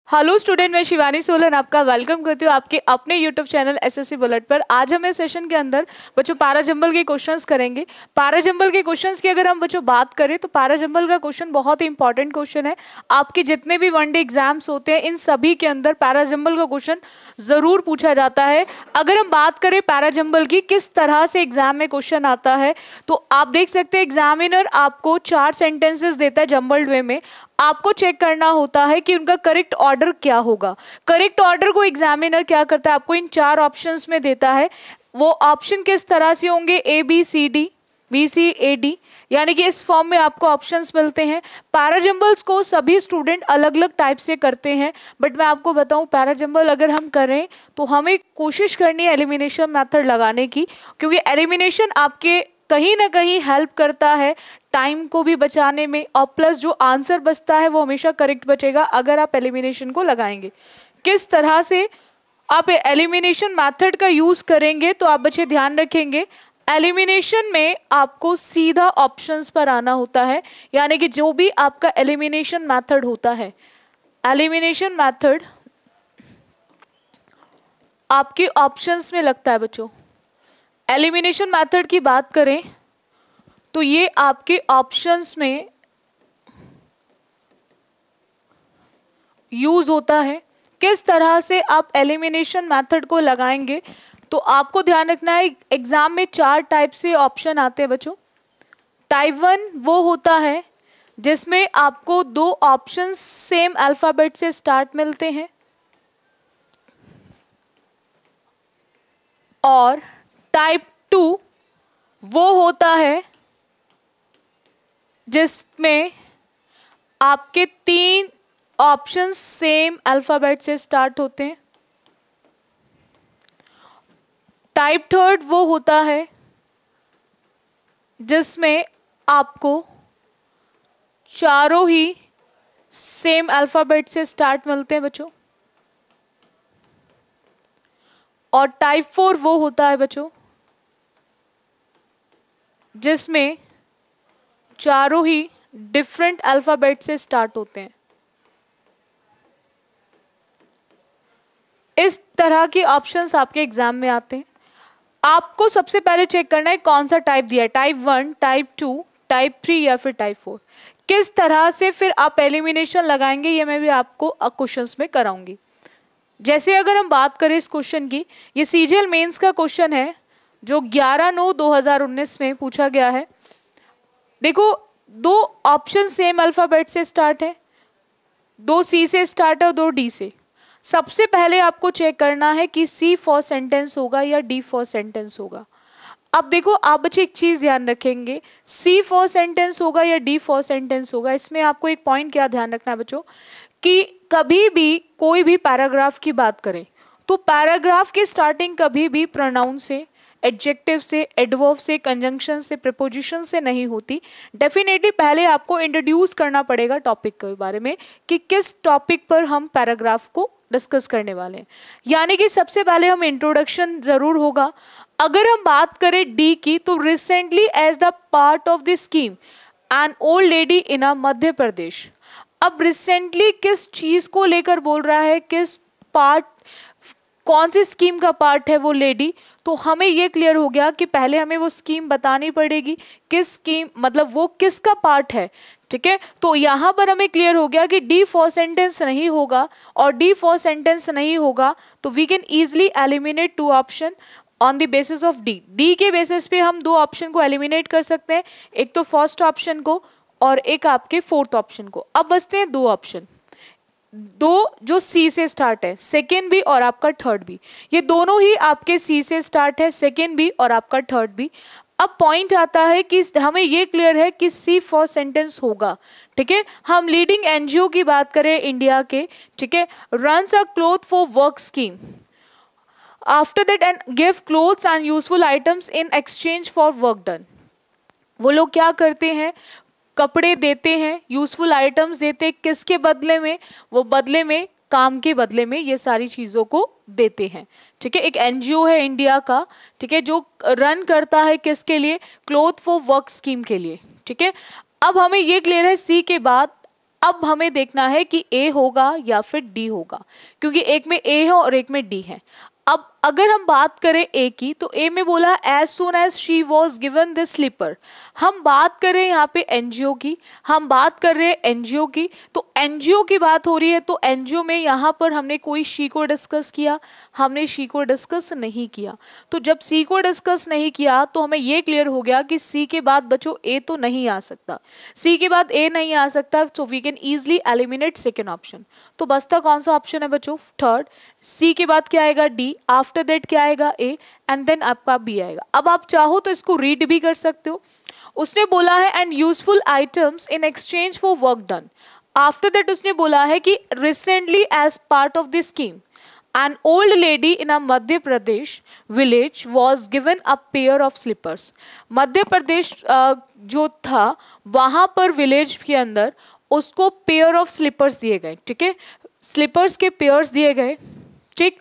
Hello student, मैं शिवानी सोलन आपका welcome करती हूँ आपके अपने यूट्यूब चैनल एसएससी बुलेट पर। आज हम इस सेशन के अंदर बच्चों पैराजंबल के क्वेश्चंस करेंगे। पैराजंबल के क्वेश्चंस की अगर हम बच्चों बात करें तो पैराजंबल का क्वेश्चन बहुत ही इंपॉर्टेंट क्वेश्चन है। आपके जितने भी वनडे एग्जाम्स होते हैं इन सभी के अंदर पैराजंबल का क्वेश्चन जरूर पूछा जाता है। अगर हम बात करें पैराजंबल की किस तरह से एग्जाम में क्वेश्चन आता है तो आप देख सकते हैं एग्जामिनर आपको 4 सेंटेंसेस देता है जंबल्ड वे में। आपको चेक करना होता है कि उनका करेक्ट ऑर्डर क्या होगा। करेक्ट ऑर्डर को एग्जामिनर क्या करता है, आपको इन 4 ऑप्शंस में देता है। वो ऑप्शन किस तरह से होंगे, A B C D, B C A D, यानी कि इस फॉर्म में आपको ऑप्शंस मिलते हैं। पैराजंबल्स को सभी स्टूडेंट अलग अलग टाइप से करते हैं, बट मैं आपको बताऊं पैराजंबल अगर हम करें तो हमें कोशिश करनी है एलिमिनेशन मेथड लगाने की, क्योंकि एलिमिनेशन आपके कहीं ना कहीं हेल्प करता है टाइम को भी बचाने में, और प्लस जो आंसर बचता है वो हमेशा करेक्ट बचेगा अगर आप एलिमिनेशन को लगाएंगे। किस तरह से आप एलिमिनेशन मेथड का यूज करेंगे तो आप बच्चे ध्यान रखेंगे, एलिमिनेशन में आपको सीधा ऑप्शंस पर आना होता है, यानी कि जो भी आपका एलिमिनेशन मेथड होता है, एलिमिनेशन मेथड आपके ऑप्शंस में लगता है। बच्चों एलिमिनेशन मेथड की बात करें तो ये आपके ऑप्शंस में यूज होता है। किस तरह से आप एलिमिनेशन मेथड को लगाएंगे तो आपको ध्यान रखना है एग्जाम में 4 टाइप से ऑप्शन आते हैं बच्चों। टाइप 1 वो होता है जिसमें आपको 2 ऑप्शन सेम अल्फाबेट से स्टार्ट मिलते हैं, और टाइप 2 वो होता है जिसमें आपके 3 ऑप्शन सेम अल्फाबेट से स्टार्ट होते हैं। टाइप 3 वो होता है जिसमें आपको चारों ही सेम अल्फाबेट से स्टार्ट मिलते हैं बच्चों। और टाइप 4 वो होता है बच्चों जिसमें चारों ही डिफरेंट अल्फाबेट से स्टार्ट होते हैं। इस तरह के ऑप्शंस आपके एग्जाम में आते हैं। आपको सबसे पहले चेक करना है कौन सा टाइप दिया है, टाइप 1, टाइप 2, टाइप 3 या फिर टाइप 4। किस तरह से फिर आप एलिमिनेशन लगाएंगे ये मैं भी आपको क्वेश्चंस में कराऊंगी। जैसे अगर हम बात करें इस क्वेश्चन की, ये सीजीएल मेंस का क्वेश्चन है जो 11/9/2019 में पूछा गया है। देखो 2 ऑप्शन सेम अल्फाबेट से स्टार्ट है, 2 सी से स्टार्ट है और 2 डी से। सबसे पहले आपको चेक करना है कि सी फॉर सेंटेंस होगा या डी फॉर सेंटेंस होगा। अब देखो आप बच्चे एक चीज ध्यान रखेंगे, सी फॉर सेंटेंस होगा या डी फॉर सेंटेंस होगा, इसमें आपको एक पॉइंट क्या ध्यान रखना है बच्चों कि कभी भी कोई भी पैराग्राफ की बात करें तो पैराग्राफ की स्टार्टिंग कभी भी प्रोनाउन से, एडजेक्टिव से, एडवर्ब से, कंजंक्शन से, प्रीपोजिशन से नहीं होती। डेफिनेटली पहले आपको इंट्रोड्यूस करना पड़ेगा टॉपिक के बारे में कि किस टॉपिक पर हम पैराग्राफ को डिस्कस करने वाले हैं, यानी कि सबसे पहले हम इंट्रोडक्शन जरूर होगा। अगर हम बात करें डी की तो recently as the part of the scheme an old lady in a Madhya Pradesh. अब रिसेंटली किस चीज को लेकर बोल रहा है, किस पार्ट, कौन सी स्कीम का पार्ट है वो लेडी, तो हमें ये क्लियर हो गया कि पहले हमें वो स्कीम बतानी पड़ेगी, किस स्कीम मतलब वो किसका पार्ट है। ठीक है, तो यहाँ पर हमें क्लियर हो गया कि डी फॉर सेंटेंस नहीं होगा, और डी फॉर सेंटेंस नहीं होगा तो we can easily eliminate 2 option on the basis of D. D के बेसिस पे हम 2 ऑप्शन को एलिमिनेट कर सकते हैं, एक तो फर्स्ट ऑप्शन को और एक आपके 4th ऑप्शन को। अब बचते हैं 2 ऑप्शन, 2 जो सी से स्टार्ट है, सेकेंड भी और आपका थर्ड भी, ये दोनों ही आपके सी से स्टार्ट है, सेकेंड भी और आपका थर्ड भी। अब पॉइंट आता है कि हमें ये क्लियर है कि सी फॉर सेंटेंस होगा। ठीक है, हम लीडिंग एनजीओ की बात करें इंडिया के, ठीक है, runs a cloth for work scheme, after that and give clothes and useful items in exchange for work done. वो लोग क्या करते हैं, कपड़े देते हैं, यूजफुल आइटम्स देते हैं, किसके बदले में, वो बदले में काम के बदले में ये सारी चीजों को देते हैं। ठीक है, एक एनजीओ है इंडिया का, ठीक है, जो रन करता है किसके लिए, क्लोथ फॉर वर्क स्कीम के लिए। ठीक है, अब हमें ये क्लियर है सी के बाद अब हमें देखना है कि ए होगा या फिर डी होगा, क्योंकि एक में ए है और एक में डी है। अब अगर हम बात करें ए की, तो ए में बोला as soon as she was given this slipper. हम बात करें यहाँ पे एनजीओ की, हम बात कर रहे हैं एनजीओ की, तो एनजीओ की बात हो रही है, तो एनजीओ में यहाँ पर हमने कोई शी को डिस्कस किया, हमने शी को डिस्कस नहीं किया। तो जब सी को डिस्कस नहीं किया तो हमें ये क्लियर हो गया कि सी के बाद बच्चों ए तो नहीं आ सकता, सी के बाद ए नहीं आ सकता, so we can easily eliminate second option. तो बचता कौन सा ऑप्शन है बच्चों? थर्ड। सी के बाद क्या आएगा? डी। आफ्टर दैट क्या आएगा? ए। एंड देन आपका बी आएगा। अब आप चाहो तो इसको रीड भी कर सकते हो। उसने बोला है and useful items in exchange for work done. After that उसने बोला है कि recently as part of the scheme an old lady in a Madhya Pradesh village was given a pair of slippers. Madhya Pradesh जो था वहां पर विलेज के अंदर उसको पेयर ऑफ स्लीपर्स दिए गए। ठीक है, स्लीपर्स के पेयर्स दिए गए। ठीक,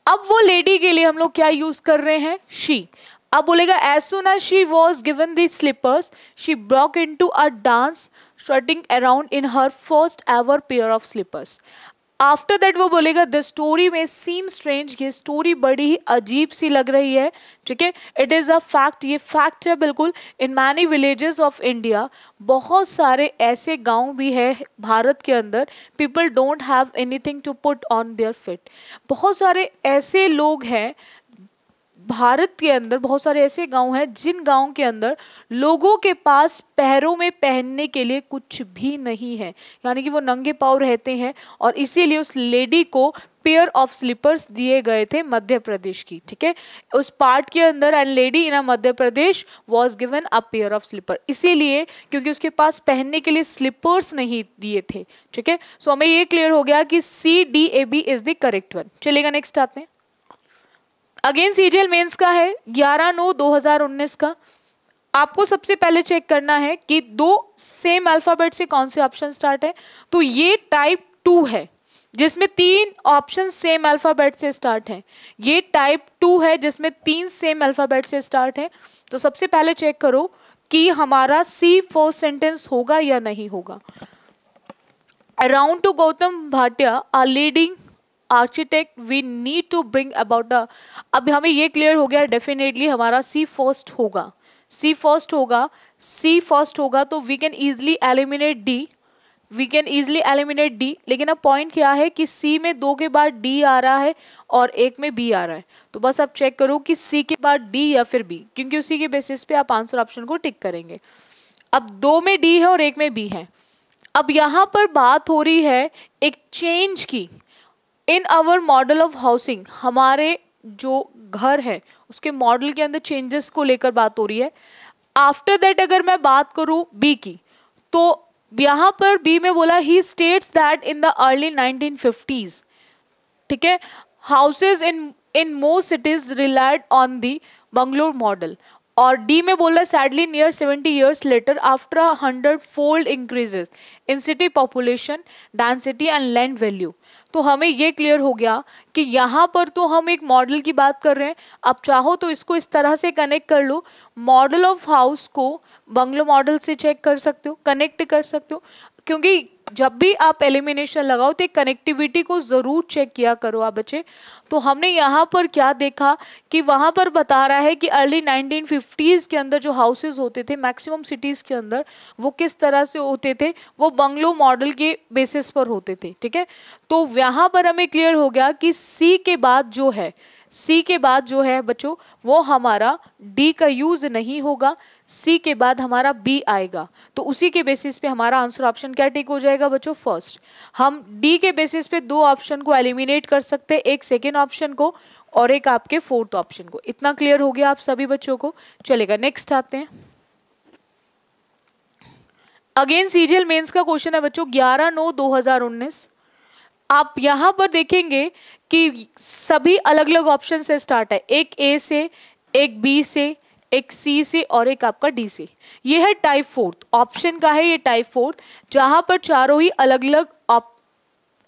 अब वो लेडी के लिए हम लोग क्या यूज कर रहे हैं? शी। अब बोलेगा as soon as she was given the slippers she broke into a dance strutting around in her first ever pair of slippers. After that वो बोलेगा द स्टोरी में सीम स्ट्रेंज, ये स्टोरी बड़ी ही अजीब सी लग रही है। ठीक है, इट इज़ अ फैक्ट, ये फैक्ट है बिल्कुल। In many villages of India, बहुत सारे ऐसे गांव भी है भारत के अंदर, people don't have anything to put on their feet. बहुत सारे ऐसे लोग हैं भारत के अंदर, बहुत सारे ऐसे गांव हैं जिन गांव के अंदर लोगों के पास पैरों में पहनने के लिए कुछ भी नहीं है, यानी कि वो नंगे पांव रहते हैं, और इसीलिए उस लेडी को पेयर ऑफ स्लीपर्स दिए गए थे मध्य प्रदेश की। ठीक है, उस पार्ट के अंदर and lady in a Madhya Pradesh was given a pair of slipper, इसीलिए क्योंकि उसके पास पहनने के लिए स्लीपर्स नहीं दिए थे। ठीक है, सो हमें ये क्लियर हो गया कि C D A B is the correct one. चलेगा, नेक्स्ट आते हैं। अगेन सीजीएल मेंस का है 11/9/2019 का। आपको सबसे पहले चेक करना है कि दो सेम अल्फाबेट से कौन से ऑप्शन स्टार्ट है। तो ये टाइप 2 है जिसमें 3 ऑप्शन सेम अल्फाबेट से स्टार्ट है। ये टाइप 2 है जिसमें 3 सेम अल्फाबेट से स्टार्ट है। तो सबसे पहले चेक करो कि हमारा सी फर्स्ट सेंटेंस होगा या नहीं होगा। Around to Gautam Bhatia are leading architect we need to bring about the. अब हमें ये क्लियर हो गया डेफिनेटली हमारा सी फर्स्ट होगा, सी फर्स्ट होगा, सी फर्स्ट होगा। तो we can easily eliminate D, we can easily eliminate D. लेकिन अब पॉइंट क्या है कि सी में 2 के बाद डी आ रहा है और 1 में बी आ रहा है। तो बस आप चेक करो कि सी के बाद डी या फिर बी, क्योंकि उसी के बेसिस पे आप आंसर ऑप्शन को टिक करेंगे। अब 2 में डी है और 1 में बी है। अब यहाँ पर बात हो रही है एक चेंज की। In our model of housing, हमारे जो घर है उसके मॉडल के अंदर चेंजेस को लेकर बात हो रही है। आफ्टर दैट अगर मैं बात करूं बी की, तो यहाँ पर बी में बोला he states that in the early 1950s, ठीक है, houses in most cities relied on the Bangalore model. और डी में बोला sadly near 70 years later after 100-fold increases in city population density and land value. तो हमें ये क्लियर हो गया कि यहाँ पर तो हम एक मॉडल की बात कर रहे हैं। अब चाहो तो इसको इस तरह से कनेक्ट कर लो, मॉडल ऑफ हाउस को बंगलो मॉडल से चेक कर सकते हो, कनेक्ट कर सकते हो, क्योंकि जब भी आप एलिमिनेशन लगाओ तो कनेक्टिविटी को ज़रूर चेक किया करो आप बच्चे। तो हमने यहाँ पर क्या देखा कि वहाँ पर बता रहा है कि अर्ली 1950s के अंदर जो हाउसेज होते थे मैक्सिमम सिटीज़ के अंदर, वो किस तरह से होते थे, वो बंगलो मॉडल के बेसिस पर होते थे। ठीक है, तो यहाँ पर हमें क्लियर हो गया कि सी के बाद जो है, सी के बाद जो है बच्चों वो हमारा डी का यूज नहीं होगा, सी के बाद हमारा बी आएगा। तो उसी के बेसिस पे हमारा आंसर ऑप्शन क्या टिक हो जाएगा बच्चों? फर्स्ट। हम डी के बेसिस पे 2 ऑप्शन को एलिमिनेट कर सकते हैं, एक सेकेंड ऑप्शन को और एक आपके 4th ऑप्शन को। इतना क्लियर हो गया आप सभी बच्चों को? चलेगा, नेक्स्ट आते हैं। अगेन सीजीएल मेंस का क्वेश्चन है बच्चों 11/9/2019। आप यहाँ पर देखेंगे कि सभी अलग अलग ऑप्शन से स्टार्ट है, एक ए से, एक बी से, एक सी से और एक आपका डी से। ये है टाइप 4 ऑप्शन का है, ये टाइप 4 जहां पर चारों ही अलग अलग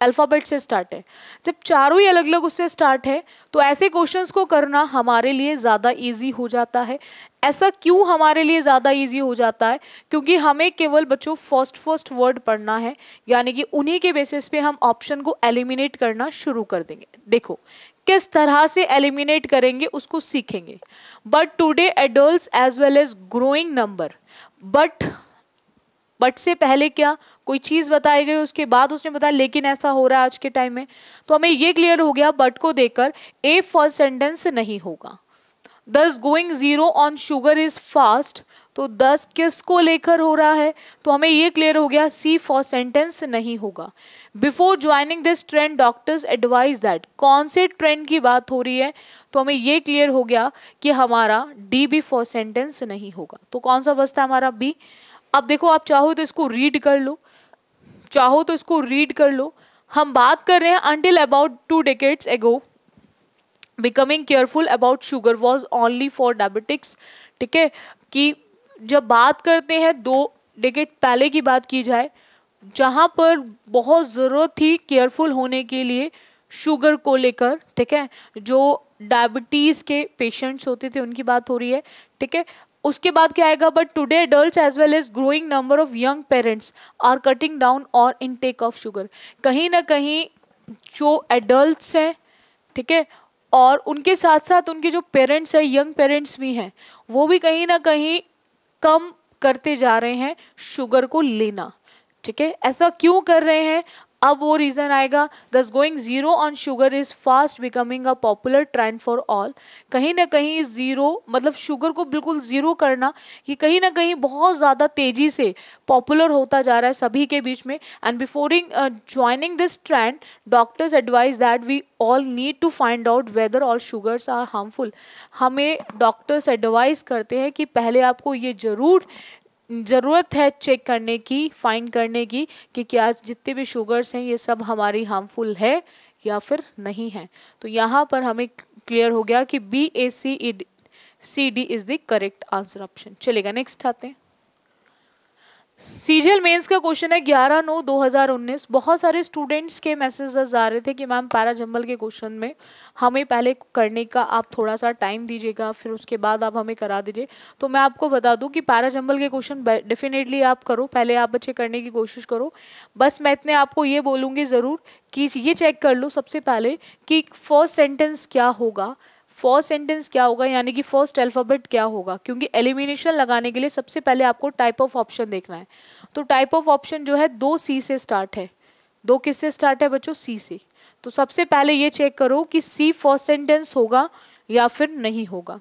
अल्फ़ाबेट से स्टार्ट है, जब चारों ही अलग अलग उससे स्टार्ट है तो ऐसे क्वेश्चंस को करना हमारे लिए ज़्यादा इजी हो जाता है। ऐसा क्यों हमारे लिए ज़्यादा इजी हो जाता है? क्योंकि हमें केवल बच्चों फर्स्ट वर्ड पढ़ना है, यानी कि उन्हीं के बेसिस पे हम ऑप्शन को एलिमिनेट करना शुरू कर देंगे। देखो किस तरह से एलिमिनेट करेंगे उसको सीखेंगे। But today adults as well as growing number, but से पहले क्या कोई चीज बताई गई, उसके बाद उसने बताया लेकिन ऐसा हो रहा है आज के टाइम में, तो हमें ये क्लियर हो गया बट को देकर ए फर्स्ट सेंटेंस नहीं होगा। दस going zero on sugar is fast, तो 10 किसको लेकर हो रहा है, तो हमें ये क्लियर हो गया सी फर्स्ट सेंटेंस नहीं होगा। Before joining this trend doctors advise that, कौन से ट्रेंड की बात हो रही है, तो हमें ये क्लियर हो गया कि हमारा डी भी फर्स्ट सेंटेंस नहीं होगा। तो कौन सा बचता है हमारा बी। अब देखो आप चाहो तो इसको रीड कर लो, चाहो तो इसको रीड कर लो। हम बात कर रहे हैं until about 2 decades ago becoming careful about sugar was only for diabetics. ठीक है, कि जब बात करते हैं 2 decade पहले की बात की जाए जहां पर बहुत ज़रूरत थी केयरफुल होने के लिए शुगर को लेकर, ठीक है, जो डायबिटीज़ के पेशेंट्स होते थे उनकी बात हो रही है। ठीक है, उसके बाद क्या आएगा, but today adults as well as growing number of young parents are cutting down और इनटेक ऑफ शुगर। कहीं ना कहीं जो एडल्ट्स हैं, ठीक है, और उनके साथ साथ उनके जो पेरेंट्स हैं, यंग पेरेंट्स भी हैं, वो भी कहीं ना कहीं कम करते जा रहे हैं शुगर को लेना। ठीक है, ऐसा क्यों कर रहे हैं, अब वो रीजन आएगा। दस going zero on sugar is fast becoming a popular trend for all. कहीं ना कहीं जीरो मतलब शुगर को बिल्कुल जीरो करना, ये कहीं ना कहीं बहुत ज़्यादा तेजी से पॉपुलर होता जा रहा है सभी के बीच में। And before joining this trend doctors advise that we all need to find out whether all sugars are harmful. हमें डॉक्टर्स एडवाइस करते हैं कि पहले आपको ये ज़रूरत है चेक करने की, फाइंड करने की कि क्या जितने भी शुगर्स हैं ये सब हमारी हार्मफुल है या फिर नहीं है। तो यहाँ पर हमें क्लियर हो गया कि BACD is the correct answer option. चलेगा नेक्स्ट आते हैं। सीजीएल मेंस का क्वेश्चन है 11/9/2019। बहुत सारे स्टूडेंट्स के मैसेजेस आ रहे थे कि मैम पैरा जंबल के क्वेश्चन में हमें पहले करने का आप थोड़ा सा टाइम दीजिएगा, फिर उसके बाद आप हमें करा दीजिए। तो मैं आपको बता दूं कि पैरा जंबल के क्वेश्चन डेफिनेटली आप करो, पहले आप बच्चे करने की कोशिश करो। बस मैं इतने आपको ये बोलूँगी ज़रूर कि ये चेक कर लो सबसे पहले कि फर्स्ट सेंटेंस क्या होगा, फर्स्ट सेंटेंस क्या होगा, यानी कि फर्स्ट अल्फ़ाबेट क्या होगा। क्योंकि एलिमिनेशन लगाने के लिए सबसे पहले आपको टाइप ऑफ ऑप्शन देखना है। तो टाइप ऑफ ऑप्शन जो है 2 C से स्टार्ट है। 2 किससे स्टार्ट है बच्चों, C से। तो सबसे पहले ये चेक करो कि C फर्स्ट सेंटेंस होगा या फिर नहीं होगा।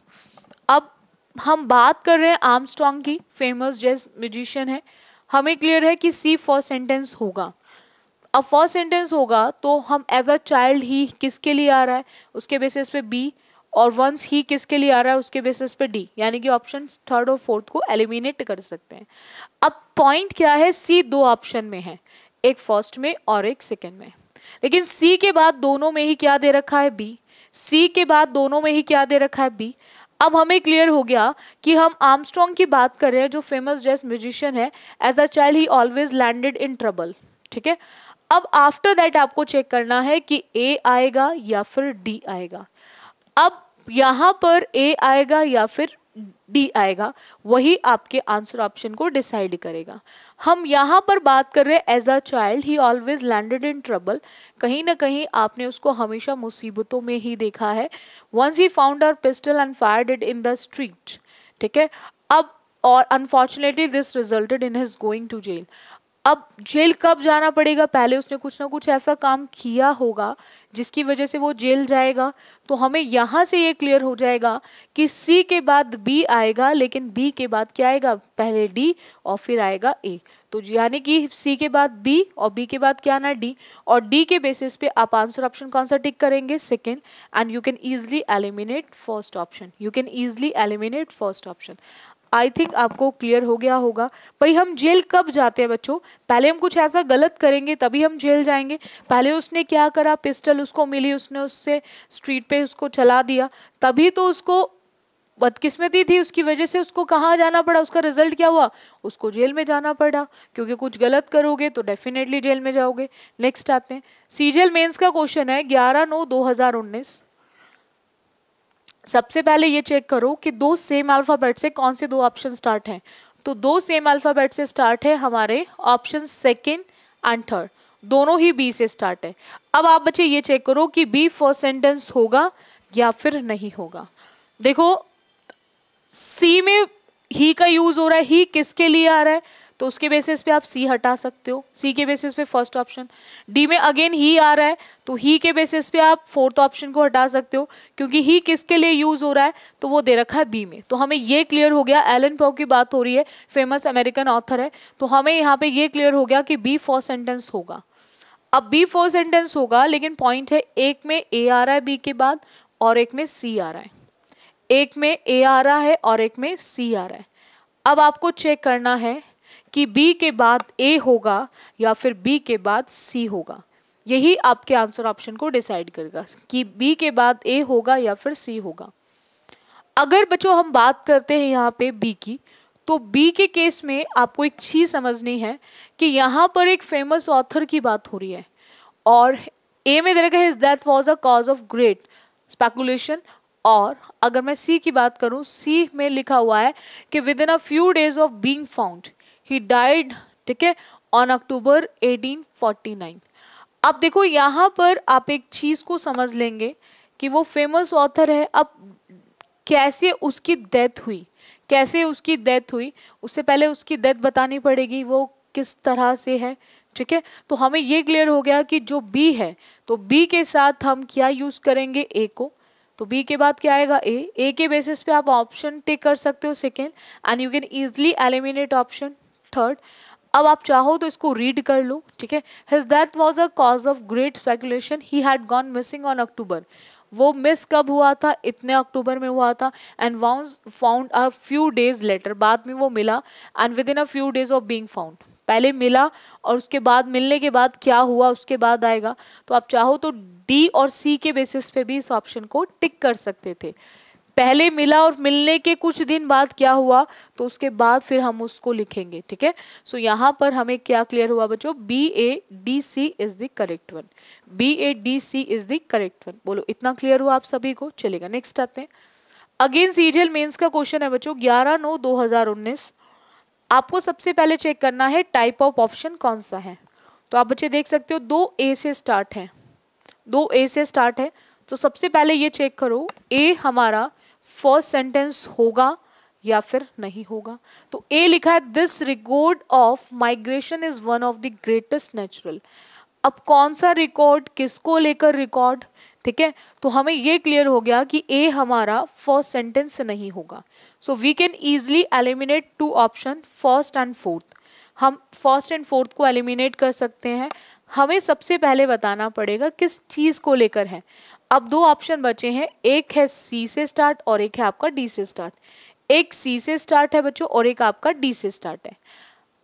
अब हम बात कर रहे हैं आर्मस्ट्रॉन्ग की, फेमस जैज म्यूजिशियन है, हमें क्लियर है कि C फर्स्ट सेंटेंस होगा। अब फर्स्ट सेंटेंस होगा तो हम एज अ चाइल्ड ही किसके लिए आ रहा है उसके बेसिस पे B, और वंस ही किसके लिए आ रहा है उसके बेसिस पे डी, यानी कि ऑप्शन थर्ड और फोर्थ को एलिमिनेट कर सकते हैं। अब पॉइंट क्या है, सी 2 ऑप्शन में है, एक फर्स्ट में और एक सेकंड में, लेकिन सी के बाद दोनों में ही क्या दे रखा है बी, सी के बाद दोनों में ही क्या दे रखा है बी। अब हमें क्लियर हो गया कि हम आर्मस्ट्रॉन्ग की बात कर रहे हैं जो फेमस जैज म्यूजिशियन है। As a child he always landed in trouble. ठीक है, अब आफ्टर दैट आपको चेक करना है कि ए आएगा या फिर डी आएगा। अब यहाँ पर ए आएगा या फिर डी आएगा, वही आपके आंसर ऑप्शन को डिसाइड करेगा। हम यहाँ पर बात कर रहे हैं as a child he always landed in trouble, कहीं ना कहीं आपने उसको हमेशा मुसीबतों में ही देखा है। Once he found our pistol and fired it in the street. ठीक है, अब और unfortunately this resulted in his going to jail. अब जेल कब जाना पड़ेगा, पहले उसने कुछ ना कुछ ऐसा काम किया होगा जिसकी वजह से वो जेल जाएगा। तो हमें यहाँ से ये क्लियर हो जाएगा कि सी के बाद बी आएगा, लेकिन बी के बाद क्या आएगा, पहले डी और फिर आएगा ए। तो यानी कि सी के बाद बी और बी के बाद क्या आना डी, और डी के बेसिस पे आप आंसर ऑप्शन कौन सा टिक करेंगे, second. And you can easily eliminate first option, you can easily eliminate first option. I think आपको क्लियर हो गया होगा। भाई हम जेल कब जाते हैं बच्चों, पहले हम कुछ ऐसा गलत करेंगे तभी हम जेल जाएंगे। पहले उसने क्या करा, पिस्टल उसको मिली, उसने उससे स्ट्रीट पे उसको चला दिया, तभी तो उसको बदकिस्मती थी, उसकी वजह से उसको कहाँ जाना पड़ा, उसका रिजल्ट क्या हुआ, उसको जेल में जाना पड़ा, क्योंकि कुछ गलत करोगे तो डेफिनेटली जेल में जाओगे। नेक्स्ट आते हैं, सीजीएल मेंस का क्वेश्चन है 11/9/2019। सबसे पहले ये चेक करो कि दो सेम अल्फाबेट से कौन से दो ऑप्शन स्टार्ट हैं। तो दो सेम अल्फाबेट से स्टार्ट है हमारे ऑप्शन सेकेंड एंड थर्ड, दोनों ही बी से स्टार्ट है। अब आप बच्चे ये चेक करो कि बी फर्स्ट सेंटेंस होगा या फिर नहीं होगा। देखो सी में ही का यूज हो रहा है, ही किसके लिए आ रहा है, तो उसके बेसिस पे आप सी हटा सकते हो, सी के बेसिस पे फर्स्ट ऑप्शन। डी में अगेन ही आ रहा है, तो ही के बेसिस पे आप फोर्थ ऑप्शन को हटा सकते हो, क्योंकि ही किसके लिए यूज हो रहा है, तो वो दे रखा है बी में। तो हमें ये क्लियर हो गया, एलन पॉ की बात हो रही है, फेमस अमेरिकन ऑथर है, तो हमें यहाँ पे ये क्लियर हो गया कि बी फर्स्ट सेंटेंस होगा। अब बी फर्स्ट सेंटेंस होगा, लेकिन पॉइंट है एक में ए आ रहा है बी के बाद और एक में सी आ रहा है, एक में ए आ रहा है और एक में सी आ रहा है। अब आपको चेक करना है कि बी के बाद ए होगा या फिर बी के बाद सी होगा। यही आपके आंसर ऑप्शन को डिसाइड करेगा कि बी के बाद ए होगा या फिर सी होगा। अगर बच्चों हम बात करते हैं यहाँ पे बी की, तो बी के केस में आपको एक चीज समझनी है कि यहाँ पर एक फेमस ऑथर की बात हो रही है और ए में दे रखा है that was a cause of great speculation. और अगर मैं सी की बात करूं, सी में लिखा हुआ है कि with in a few days of being found he died, ठीक है, ऑन अक्टूबर 1849। अब देखो यहाँ पर आप एक चीज को समझ लेंगे कि वो फेमस ऑथर है। अब कैसे उसकी डेथ हुई, कैसे उसकी डेथ हुई, उससे पहले उसकी डेथ बतानी पड़ेगी, वो किस तरह से है, ठीक है। तो हमें ये क्लियर हो गया कि जो बी है, तो बी के साथ हम क्या यूज करेंगे, ए को। तो बी के बाद क्या आएगा, ए के बेसिस पे आप ऑप्शन टिक कर सकते हो second, and you can easily eliminate option third. अब आप चाहो तो इसको रीड कर लो, ठीक है। His death was a cause of great speculation, he had gone missing on October. वो मिस कब हुआ था, इतने अक्टूबर में हुआ था, and was found a few days later, बाद में वो मिला, and with in a few days of being found, पहले मिला और उसके बाद मिलने के बाद क्या हुआ उसके बाद आएगा। तो आप चाहो तो डी और सी के बेसिस पे भी इस ऑप्शन को टिक कर सकते थे। पहले मिला और मिलने के कुछ दिन बाद क्या हुआ, तो उसके बाद फिर हम उसको लिखेंगे, ठीक है। सो यहाँ पर हमें क्या क्लियर हुआ बच्चों, B A D C is the correct one, B A D C is the correct one. बोलो इतना क्लियर हुआ आप सभी को, चलेगा। नेक्स्ट आते हैं, अगेन सीजीएल मेंस का क्वेश्चन है बच्चों 11/9/2019। आपको सबसे पहले चेक करना है टाइप ऑफ ऑप्शन कौन सा है। तो आप बच्चे देख सकते हो दो ए से स्टार्ट है, दो ए से स्टार्ट है। तो सबसे पहले ये चेक करो ए हमारा फर्स्ट सेंटेंस होगा या फिर नहीं होगा। तो ए लिखा है this record of migration is one of the greatest natural. अब कौन सा रिकॉर्ड, किसको लेकर रिकॉर्ड, ठीक है। तो हमें ये क्लियर हो गया कि ए हमारा फर्स्ट सेंटेंस से नहीं होगा। So we can easily eliminate two option first and fourth. हम फर्स्ट एंड फोर्थ को एलिमिनेट कर सकते हैं। हमें सबसे पहले बताना पड़ेगा किस चीज को लेकर है। अब दो ऑप्शन बचे हैं, एक है सी से स्टार्ट और एक है आपका डी से स्टार्ट। एक सी से स्टार्ट है बच्चों और एक आपका डी से स्टार्ट है।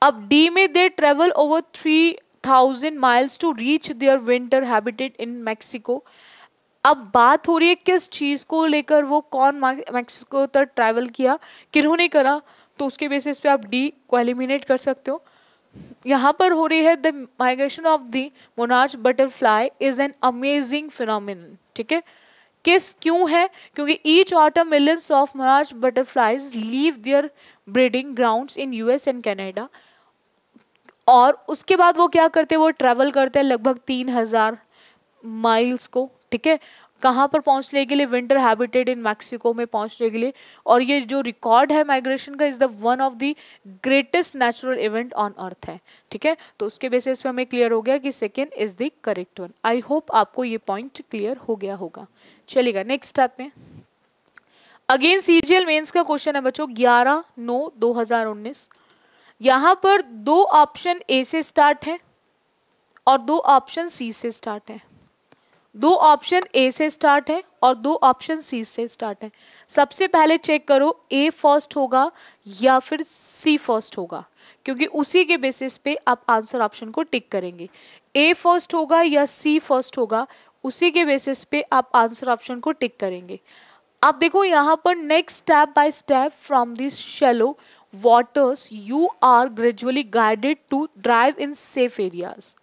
अब डी में they travel over 3000 miles to reach their winter habitat in Mexico. अब बात हो रही है किस चीज को लेकर, वो कौन मैक्सिको तक ट्रैवल किया, किन्होंने करा, तो उसके बेसिस पे आप डी को एलिमिनेट कर सकते हो। यहाँ पर हो रही है the migration of the monarch butterfly is an amazing phenomenon, ठीक है। किस क्यों है, क्योंकि each autumn millions of monarch butterflies leave their breeding grounds in US and Canada. और उसके बाद वो क्या करते हैं, वो ट्रैवल करते हैं लगभग 3000 माइल्स को, ठीक है, कहाँ पर पहुंचने के लिए, विंटर हैबिटेट इन मैक्सिको में पहुंचने के लिए। और ये जो रिकॉर्ड है माइग्रेशन का is the one of the greatest natural event on earth है, ठीक है। तो उसके बेसिस पे हमें क्लियर हो गया कि second is the correct one. I hope आपको ये पॉइंट क्लियर हो गया होगा। चलिएगा नेक्स्ट आते हैं, अगेन सीजीएल मेंस का क्वेश्चन है बच्चों 11/9/2019। यहाँ पर दो ऑप्शन ए से स्टार्ट है और दो ऑप्शन सी से स्टार्ट है। दो ऑप्शन ए से स्टार्ट है और दो ऑप्शन सी से स्टार्ट है। सबसे पहले चेक करो ए फर्स्ट होगा या फिर सी फर्स्ट होगा, क्योंकि उसी के बेसिस पे आप आंसर ऑप्शन को टिक करेंगे। ए फर्स्ट होगा या सी फर्स्ट होगा, उसी के बेसिस पे आप आंसर ऑप्शन को टिक करेंगे। आप देखो यहाँ पर next step by step from this shallow waters you are gradually guided to drive in safe areas.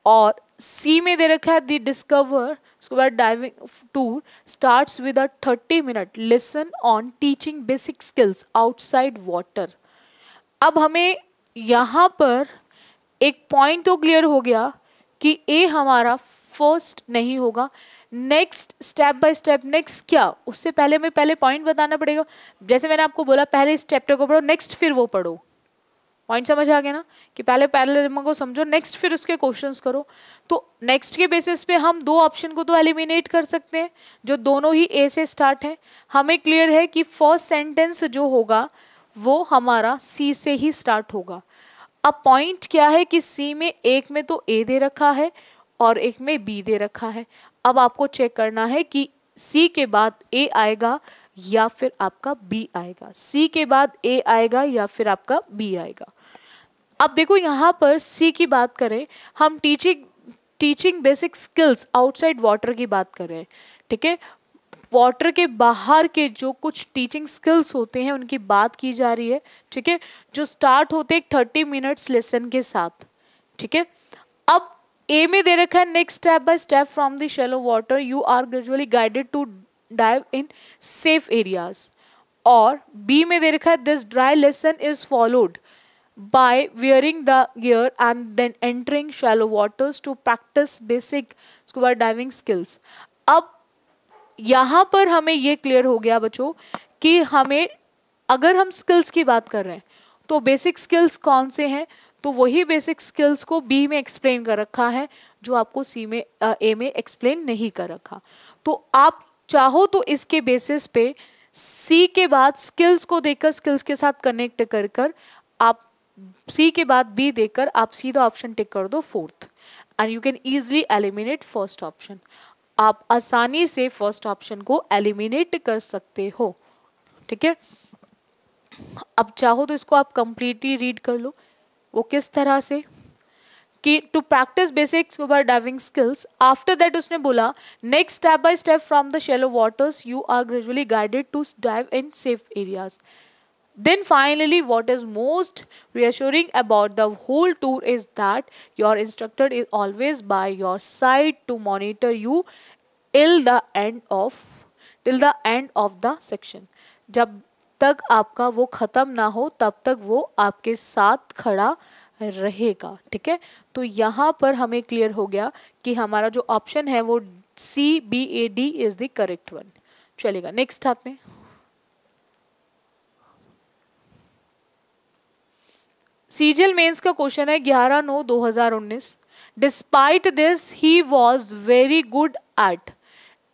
और सी में दे रखा है the discover scuba diving tour starts with a 30-minute lesson on teaching basic skills outside water. अब हमें यहाँ पर एक पॉइंट तो क्लियर हो गया कि ए हमारा फर्स्ट नहीं होगा। Next step by step next क्या, उससे पहले हमें पहले पॉइंट बताना पड़ेगा। जैसे मैंने आपको बोला पहले इस चैप्टर को पढ़ो नेक्स्ट फिर वो पढ़ो। पॉइंट समझ आ गया ना कि पहले पैरेललिज्म को समझो नेक्स्ट फिर उसके क्वेश्चंस करो। तो नेक्स्ट के बेसिस पे हम दो ऑप्शन को तो एलिमिनेट कर सकते हैं जो दोनों ही ए से स्टार्ट है। हमें क्लियर है कि फर्स्ट सेंटेंस जो होगा वो हमारा सी से ही स्टार्ट होगा। अब पॉइंट क्या है कि सी में एक में तो ए दे रखा है और एक में बी दे रखा है। अब आपको चेक करना है कि सी के बाद ए आएगा या फिर आपका बी आएगा, सी के बाद ए आएगा या फिर आपका बी आएगा। अब देखो यहाँ पर सी की बात करें, हम teaching basic skills outside water की बात कर रहे हैं, ठीक है। वाटर के बाहर के जो कुछ टीचिंग स्किल्स होते हैं उनकी बात की जा रही है, ठीक है, जो स्टार्ट होते हैं 30 मिनट्स लेसन के साथ, ठीक है। अब ए में दे रखा है next step by step from the shallow water you are gradually guided to dive in safe areas. और बी में दे रखा है this dry lesson is followed by wearing the gear and then entering shallow waters to practice basic scuba diving skills। अब यहाँ पर हमें ये क्लियर हो गया बच्चों कि हमें अगर हम स्किल्स की बात कर रहे हैं तो बेसिक स्किल्स कौन से हैं, तो वही बेसिक स्किल्स को बी में एक्सप्लेन कर रखा है जो आपको सी में ए में एक्सप्लेन नहीं कर रखा। तो आप चाहो तो इसके बेसिस पे सी के बाद स्किल्स को देखकर स्किल्स के साथ कनेक्ट कर कर आप सी के बाद बी देकर आप सीधा ऑप्शन टिक कर दो fourth and you can easily eliminate first option. आप आसानी से फर्स्ट ऑप्शन को एलिमिनेट कर सकते हो, ठीक है। अब चाहो तो इसको आप कंप्लीटली रीड कर लो। वो किस तरह से कि to practice basic scuba diving skills, after that उसने बोला next step by step from the shallow waters you are gradually guided to dive in safe areas. Then finally, what is most reassuring about the whole tour is that your instructor is always by your side to monitor you till the end of the section। जब तक आपका वो खत्म ना हो तब तक वो आपके साथ खड़ा रहेगा, ठीक है। तो यहाँ पर हमें क्लियर हो गया कि हमारा जो ऑप्शन है वो CBAD is the correct one. चलेगा नेक्स्ट आते हैं। सीजीएल मेंस का क्वेश्चन है 11/9/2019। Despite this he was very good at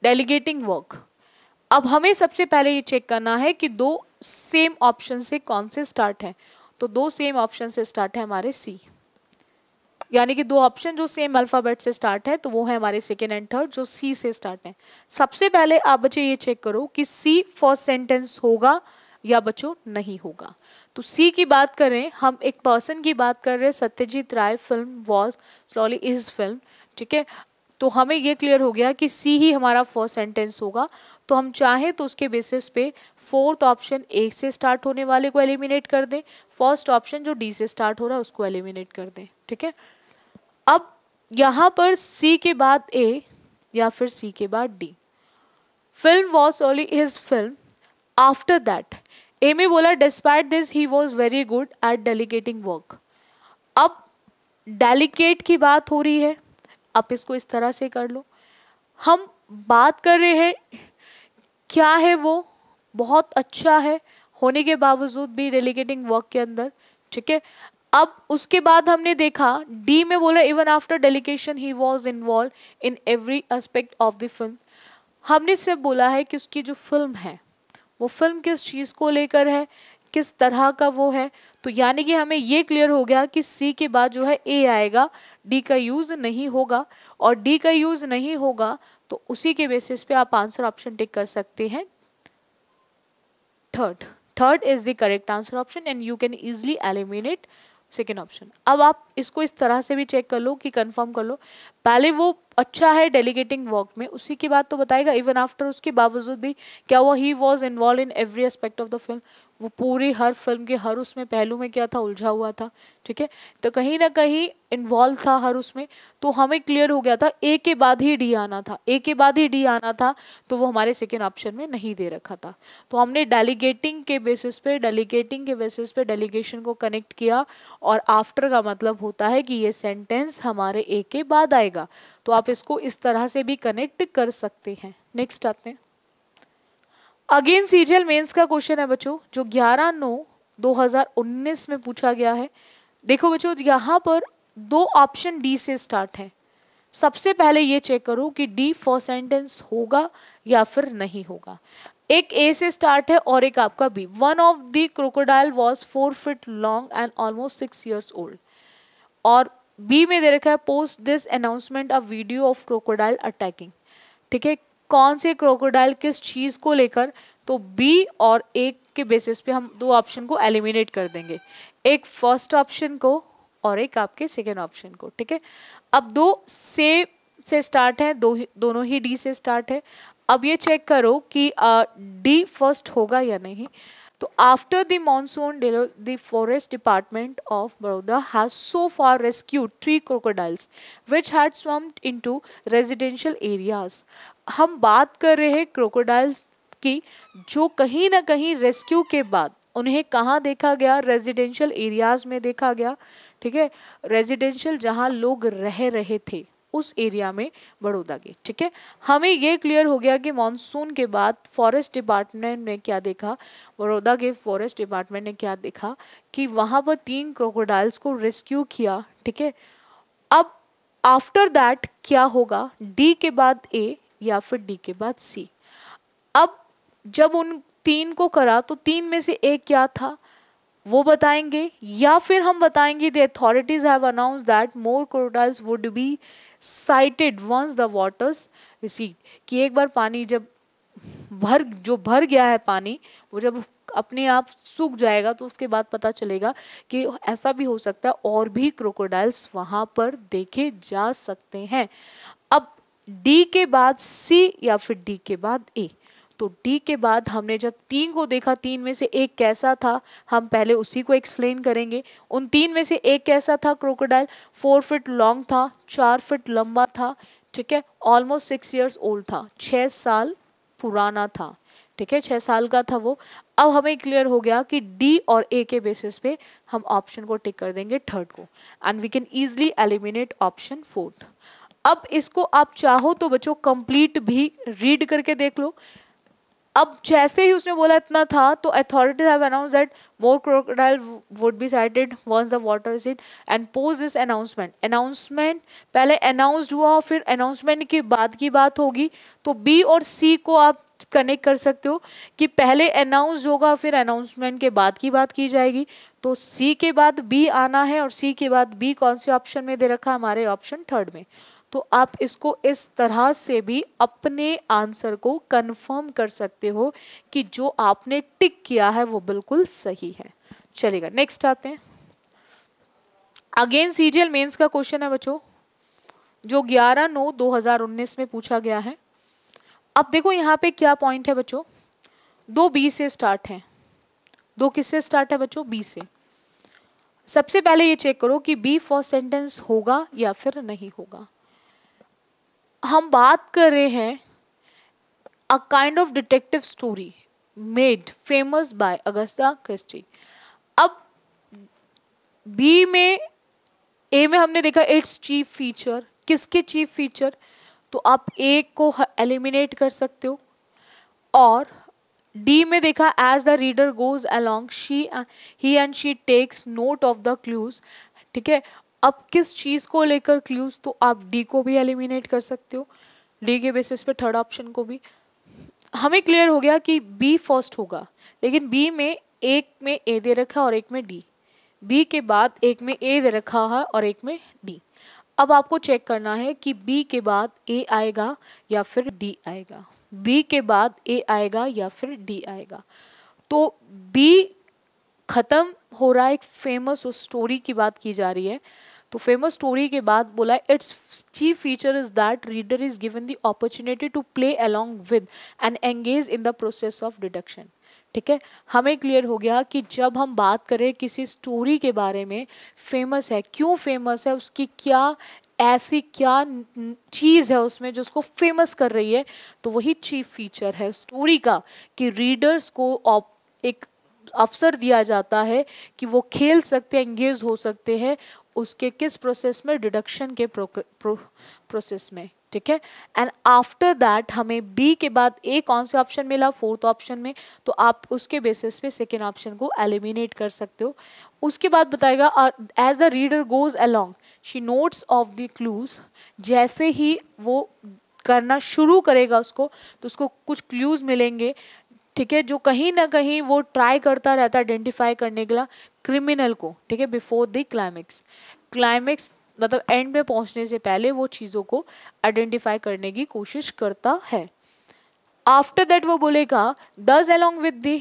delegating work. अब हमें सबसे पहले ये चेक करना है कि दो सेम ऑप्शन से कौन से स्टार्ट है। तो दो सेम ऑप्शन से स्टार्ट है हमारे सी, यानी कि दो ऑप्शन जो सेम अल्फाबेट से स्टार्ट है तो वो है हमारे सेकेंड एंड थर्ड जो सी से स्टार्ट है। सबसे पहले आप बच्चे ये चेक करो कि सी फर्स्ट सेंटेंस होगा या बच्चों नहीं होगा। तो सी की बात करें, हम एक पर्सन की बात कर रहे हैं, Satyajit Ray, film was slowly is film, ठीक है। तो हमें ये क्लियर हो गया कि सी ही हमारा फर्स्ट सेंटेंस होगा। तो हम चाहें तो उसके बेसिस पे फोर्थ ऑप्शन ए से स्टार्ट होने वाले को एलिमिनेट कर दें, फर्स्ट ऑप्शन जो डी से स्टार्ट हो रहा है उसको एलिमिनेट कर दें, ठीक है। अब यहाँ पर सी के बाद ए या फिर सी के बाद D. Film was slowly is film, after that A में बोला despite this he was very good at delegating work. अब डेलीगेट की बात हो रही है, आप इसको इस तरह से कर लो। हम बात कर रहे हैं क्या है वो बहुत अच्छा है होने के बावजूद भी डेलीगेटिंग वर्क के अंदर, ठीक है। अब उसके बाद हमने देखा डी में बोला even after delegation he was involve in every aspect of the film. हमने सिर्फ बोला है कि उसकी जो फिल्म है वो फिल्म किस चीज़ को लेकर है, किस तरह का वो है। तो यानी कि हमें ये क्लियर हो गया कि सी के बाद जो है ए आएगा, डी का यूज़ नहीं होगा। और डी का यूज़ नहीं होगा तो उसी के बेसिस पे आप आंसर ऑप्शन टिक कर सकते हैं third is the correct answer option and you can easily eliminate second option. अब आप इसको इस तरह से भी चेक कर लो कि कंफर्म कर लो, पहले वो अच्छा है डेलीगेटिंग वर्क में, उसी की बात तो बताएगा इवन आफ्टर, उसके बावजूद भी क्या हुआ, he was involve in every aspect of the film, वो पूरी हर फिल्म के हर उसमें पहलू में क्या था, उलझा हुआ था। ठीक है, तो कहीं ना कहीं इन्वॉल्व था हर उसमें, तो हमें क्लियर हो गया था ए के बाद ही डी आना था, ए के बाद ही डी आना था, तो वो हमारे सेकेंड ऑप्शन में नहीं दे रखा था। तो हमने डेलीगेटिंग के बेसिस पे डेलीगेशन को कनेक्ट किया, और आफ्टर का मतलब होता है कि ये सेंटेंस हमारे ए के बाद आएगा, तो आप इसको इस तरह से भी कनेक्ट कर सकते हैं। नेक्स्ट आते हैं, अगेन सीजीएल मेंस का क्वेश्चन है बच्चों, जो 11/9/2019 में पूछा गया है। देखो बच्चों, यहाँ पर दो ऑप्शन डी से स्टार्ट है। सबसे पहले ये चेक करो कि डी फर्स्ट सेंटेंस होगा या फिर नहीं होगा। एक ए से स्टार्ट है और एक आपका B. One of the crocodile was 4 feet long and almost 6 years old. और बी में दे रखा है post this announcement a video of crocodile attacking. ठीक है, कौन से क्रोकोडाइल किस चीज को लेकर, तो बी और एक के बेसिस पे हम दो ऑप्शन को एलिमिनेट कर देंगे, एक फर्स्ट ऑप्शन को और एक आपके सेकेंड ऑप्शन को। ठीक है, अब दो से स्टार्ट है, दोनों ही डी से स्टार्ट है। अब ये चेक करो कि डी फर्स्ट होगा या नहीं। तो after the monsoon the forest department of Baroda has so far rescued 3 crocodiles which had swum into residential areas। हम बात कर रहे हैं क्रोकोडाइल्स की, जो कहीं ना कहीं रेस्क्यू के बाद उन्हें कहाँ देखा गया, रेजिडेंशियल एरियाज में देखा गया। ठीक है, रेजिडेंशियल जहाँ लोग रह रहे थे उस एरिया में बड़ौदा के। ठीक है, हमें ये क्लियर हो गया कि मॉनसून के बाद फॉरेस्ट डिपार्टमेंट ने क्या देखा, बड़ौदा के फॉरेस्ट डिपार्टमेंट ने क्या देखा कि वहाँ पर 3 क्रोकोडाइल्स को रेस्क्यू किया। ठीक है, अब आफ्टर दैट क्या होगा, डी के बाद ए या फिर डी के बाद सी। अब जब उन 3 को करा तो 3 में से एक क्या था वो बताएंगे, या फिर हम बताएंगे the authorities have announced that more crocodiles would be sighted once the waters recede, कि एक बार पानी जब भर गया है पानी, वो जब अपने आप सूख जाएगा तो उसके बाद पता चलेगा कि ऐसा भी हो सकता है और भी क्रोकोडाइल्स वहां पर देखे जा सकते हैं। अब डी के बाद सी या फिर डी के बाद ए। तो डी के बाद हमने जब 3 को देखा, 3 में से एक कैसा था, हम पहले उसी को एक्सप्लेन करेंगे। उन 3 में से एक कैसा था क्रोकोडाइल, 4 feet लॉन्ग था, 4 feet लंबा था। ठीक है, ऑलमोस्ट 6 years ओल्ड था, 6 साल पुराना था। ठीक है, 6 साल का था वो। अब हमें क्लियर हो गया कि डी और ए के बेसिस पे हम ऑप्शन को टिक कर देंगे थर्ड को, and we can easily eliminate option fourth. अब इसको आप चाहो तो बच्चों कंप्लीट भी रीड करके देख लो। अब जैसे ही उसने बोला इतना था, तो authorities have announced that more crocodile would be sighted once the water is in and post this announcement. Announcement पहले अनाउंस्ड हुआ, फिर अनाउंसमेंट के बाद की बात होगी। तो बी और सी को आप कनेक्ट कर सकते हो कि पहले अनाउंस होगा, फिर अनाउंसमेंट के बाद की बात की जाएगी। तो सी के बाद बी आना है, और सी के बाद बी कौन से ऑप्शन में दे रखा है, हमारे ऑप्शन थर्ड में। तो आप इसको इस तरह से भी अपने आंसर को कंफर्म कर सकते हो कि जो आपने टिक किया है वो बिल्कुल सही है। चलेगा, नेक्स्ट आते हैं। अगेन सीजीएल मेंस का क्वेश्चन है बच्चों, जो 11/9/2019 में पूछा गया है। अब देखो यहाँ पे क्या पॉइंट है बच्चों, 2 बी से स्टार्ट है। 2 किससे स्टार्ट है बच्चों, बी से। सबसे पहले ये चेक करो कि बी फर्स्ट सेंटेंस होगा या फिर नहीं होगा। हम बात कर रहे हैं a kind of detective story made famous by Agatha Christie. अब बी में, ए में हमने देखा इट्स चीफ फीचर, किसके चीफ फीचर, तो आप ए को एलिमिनेट कर सकते हो। और डी में देखा as the reader goes along he and she takes note of the clues. ठीक है, अब किस चीज को लेकर क्लूज, तो आप डी को भी एलिमिनेट कर सकते हो, डी के बेसिस पे थर्ड ऑप्शन को भी। हमें क्लियर हो गया कि बी फर्स्ट होगा, लेकिन बी में एक में ए दे रखा और एक में डी, बी के बाद एक में ए दे रखा है और एक में डी। अब आपको चेक करना है कि बी के बाद ए आएगा या फिर डी आएगा, बी के बाद ए आएगा या फिर डी आएगा। तो बी ख़त्म हो रहा है, एक फेमस उस स्टोरी की बात की जा रही है। तो फेमस स्टोरी के बाद बोला it's chief feature is that reader is given the opportunity to play along with and engage in the process of deduction. ठीक है, हमें क्लियर हो गया कि जब हम बात करें किसी स्टोरी के बारे में, फेमस है, क्यों फेमस है, उसकी क्या ऐसी क्या चीज़ है उसमें जो उसको फेमस कर रही है, तो वही चीफ फीचर है स्टोरी का कि रीडर्स को एक अवसर दिया जाता है कि वो खेल सकते हैं, एंगेज हो सकते हैं उसके किस प्रोसेस में, डिडक्शन के प्रोसेस में। ठीक है, एंड आफ्टर दैट हमें बी के बाद ए कौन से ऑप्शन मिला, फोर्थ ऑप्शन में, तो आप उसके बेसिस पे सेकेंड ऑप्शन को एलिमिनेट कर सकते हो। उसके बाद बताएगा as the reader goes along she notes of the clues, जैसे ही वो करना शुरू करेगा उसको, तो उसको कुछ क्लूज मिलेंगे। ठीक है, जो कहीं ना कहीं वो ट्राई करता रहता है आइडेंटिफाई करने के लिए क्रिमिनल को। ठीक है, बिफोर द क्लाइमेक्स मतलब एंड में पहुंचने से पहले वो चीज़ों को आइडेंटिफाई करने की कोशिश करता है। आफ्टर दैट वो बोलेगा दस along with the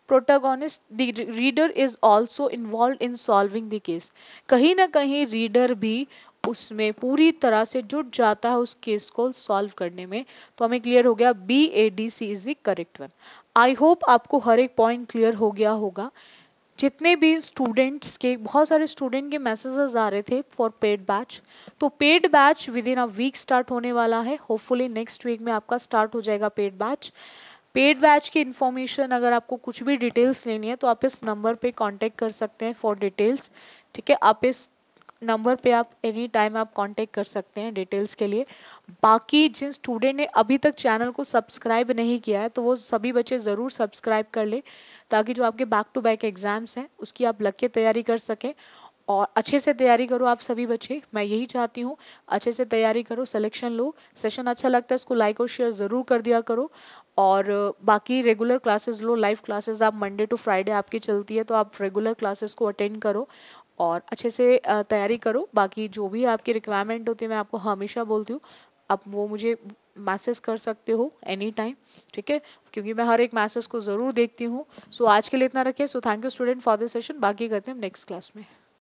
protagonist the reader is also involve in solving the case. कहीं ना कहीं रीडर भी उसमें पूरी तरह से जुट जाता है उस केस को सॉल्व करने में। तो हमें क्लियर हो गया BADC is the correct one. I hope आपको हर एक पॉइंट क्लियर हो गया होगा। जितने भी स्टूडेंट्स के, बहुत सारे स्टूडेंट के मैसेजेस आ रहे थे फॉर पेड बैच, तो paid batch within a week start होने वाला है। होपफुली नेक्स्ट वीक में आपका स्टार्ट हो जाएगा पेड बैच। पेड बैच की इन्फॉर्मेशन अगर आपको कुछ भी डिटेल्स लेनी है तो आप इस नंबर पे कांटेक्ट कर सकते हैं फॉर डिटेल्स। ठीक है, आप इस नंबर पे आप एनी टाइम आप कांटेक्ट कर सकते हैं डिटेल्स के लिए। बाकी जिन स्टूडेंट ने अभी तक चैनल को सब्सक्राइब नहीं किया है तो वो सभी बच्चे ज़रूर सब्सक्राइब कर ले, ताकि जो आपके बैक टू बैक एग्जाम्स हैं उसकी आप लग के तैयारी कर सकें और अच्छे से तैयारी करो। आप सभी बच्चे, मैं यही चाहती हूँ, अच्छे से तैयारी करो, सिलेक्शन लो। सेशन अच्छा लगता है इसको लाइक और शेयर ज़रूर कर दिया करो। और बाकी रेगुलर क्लासेस लो, लाइव क्लासेस आप मंडे टू फ्राइडे आपकी चलती है, तो आप रेगुलर क्लासेस को अटेंड करो और अच्छे से तैयारी करो। बाकी जो भी आपकी रिक्वायरमेंट होती है मैं आपको हमेशा बोलती हूँ, आप वो मुझे मैसेज कर सकते हो एनी टाइम। ठीक है, क्योंकि मैं हर एक मैसेज को ज़रूर देखती हूँ। सो आज के लिए इतना रखिए। So thank you student for this session. बाकी करते हैं हम नेक्स्ट क्लास में।